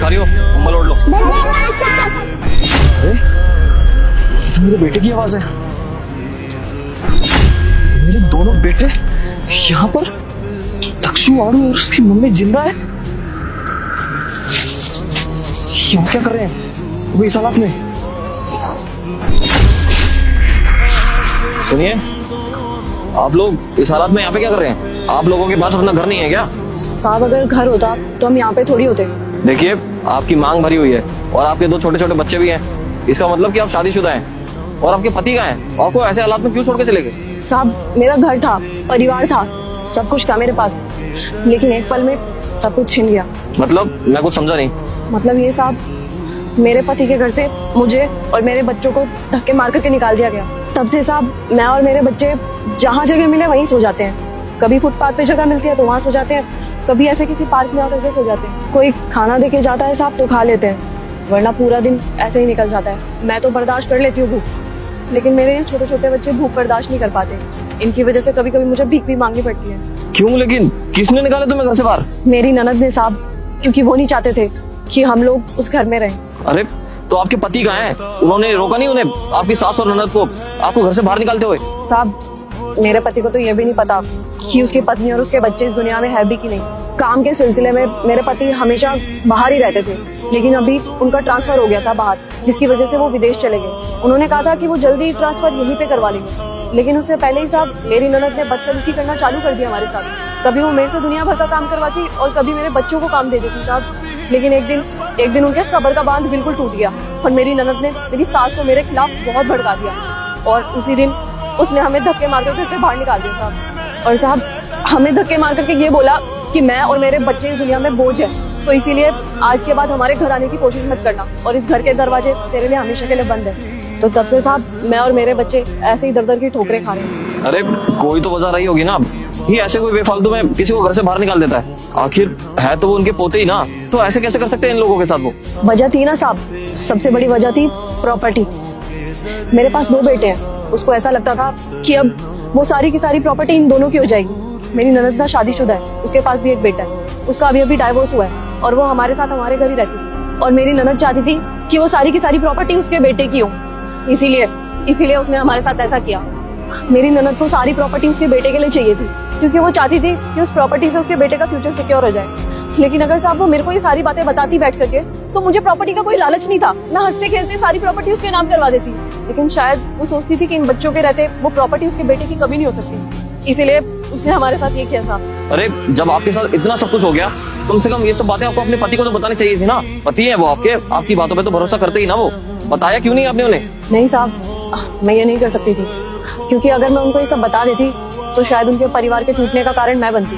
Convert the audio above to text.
दिखा रही हो, कंबल ओढ़ लो। अरे ये तो मेरे बेटे की आवाज है। मेरे दोनों बेटे यहाँ पर, दक्षु आड़ू और उसकी मम्मी जिंदा है। यहाँ क्या कर रहे हैं वो इस हालत में? सुनिए, आप लोग इस हालत में यहाँ पे क्या कर रहे हैं? आप लोगों के पास अपना घर नहीं है क्या? साहब अगर घर होता तो हम यहाँ पे थोड़ी होते। देखिए, आपकी मांग भरी हुई है और आपके 2 छोटे छोटे बच्चे भी हैं। इसका मतलब कि आप शादीशुदा हैं। और आपके पति कहाँ हैं? आपको ऐसे हालात में क्यों छोड़ के चले गए? साहब मेरा घर था, परिवार था, सब कुछ था मेरे पास, लेकिन एक पल में सब कुछ छिन गया। मतलब मैं कुछ समझा नहीं। मतलब ये साहब, मेरे पति के घर से मुझे और मेरे बच्चों को धक्के मार करके निकाल दिया गया। तब से साहब मैं और मेरे बच्चे जहाँ जगह मिले वहीं सो जाते हैं। कभी फुटपाथ पे जगह मिलती है तो वहाँ सो जाते हैं, कभी ऐसे किसी पार्क में आकर के सो जाते हैं। कोई खाना देके जाता है साहब तो खा लेते हैं, वरना पूरा दिन ऐसे ही निकल जाता है। मैं तो बर्दाश्त कर लेती हूँ भूख, लेकिन मेरे ये छोटे छोटे बच्चे भूख बर्दाश्त नहीं कर पाते। इनकी वजह से कभी कभी मुझे भीख भी मांगनी पड़ती है। क्यों? लेकिन किसने निकाला तुम्हें घर से बाहर? मेरी ननद ने साहब, क्योंकि वो नहीं चाहते थे कि हम लोग उस घर में रहें। अरे तो आपके पति कहाँ हैं? उन्होंने रोका नहीं उन्हें, आपकी सास और ननद को, आपको घर से बाहर निकालते हुए? साहब मेरे पति को तो ये भी नहीं पता कि उसकी पत्नी और उसके बच्चे इस दुनिया में है भी कि नहीं। काम के सिलसिले में मेरे पति हमेशा बाहर ही रहते थे, लेकिन अभी उनका ट्रांसफर हो गया था बाहर, जिसकी वजह से वो विदेश चले गए। उन्होंने कहा था कि वो जल्दी ट्रांसफर यहीं पे करवा लेंगे, लेकिन उससे पहले ही साहब मेरी ननद ने बदसलूकी करना चालू कर दिया हमारे साथ। कभी वो मेरे से दुनिया भर का काम करवाती और कभी मेरे बच्चों को काम दे देती साहब। लेकिन एक दिन उनके सब्र का बांध बिल्कुल टूट गया और मेरी ननद ने मेरी सास को मेरे खिलाफ बहुत भड़का दिया और उसी दिन उसने हमें धक्के मार कर घर से बाहर निकाल दिया साहब। और साहब हमें धक्के मार करके ये बोला कि मैं और मेरे बच्चे इस दुनिया में बोझ है, तो इसीलिए आज के बाद हमारे घर आने की कोशिश मत करना और इस घर के दरवाजे तेरे लिए हमेशा के लिए बंद है। तो तब से साहब मैं और मेरे बच्चे ऐसे ही दर दर की ठोकरें खा रहे हैं। अरे कोई तो वजह रही होगी ना, ये ऐसे कोई बेफालतू में किसी को घर से बाहर निकाल देता है? आखिर है तो वो उनके पोते ही ना, तो ऐसे कैसे कर सकते हैं इन लोगों के साथ? वो वजह थी ना साहब, सबसे बड़ी वजह थी प्रॉपर्टी। मेरे पास 2 बेटे हैं, उसको ऐसा लगता था कि अब वो सारी की सारी प्रॉपर्टी इन दोनों की हो जाएगी। मेरी ननद ना शादीशुदा है, उसके पास भी एक बेटा है, उसका अभी डाइवोर्स हुआ है और वो हमारे साथ हमारे घर ही रहती थी। और मेरी ननद चाहती थी कि वो सारी की सारी प्रॉपर्टी उसके बेटे की हो, इसीलिए उसने हमारे साथ ऐसा किया। मेरी ननद को सारी प्रॉपर्टी उसके बेटे के लिए चाहिए थी, क्योंकि वो चाहती थी कि उस प्रॉपर्टी से उसके बेटे का फ्यूचर सिक्योर हो जाए। लेकिन अगर साहब वो मेरे को ये सारी बातें बताती बैठ करके, तो मुझे प्रॉपर्टी का कोई लालच नहीं था, मैं हंसते खेलते सारी प्रॉपर्टी उसके नाम करवा देती। लेकिन शायद वो सोचती थी कि इन बच्चों के रहते वो प्रॉपर्टी उसके बेटे की कभी नहीं हो सकती, इसीलिए उसने हमारे साथ ये किया साहब। अरे जब आपके साथ इतना सब कुछ हो गया, कम से कम ये सब बातें आपको अपने पति को तो बतानी चाहिए थी ना। पति है वो आपकी बातों पे तो भरोसा करते ही ना। वो बताया क्यों नहीं आपने उन्हें? नहीं साहब, मैं ये नहीं कर सकती थी, क्योंकि अगर मैं उनको ये सब बता देती तो शायद उनके परिवार के टूटने का कारण मैं बनती।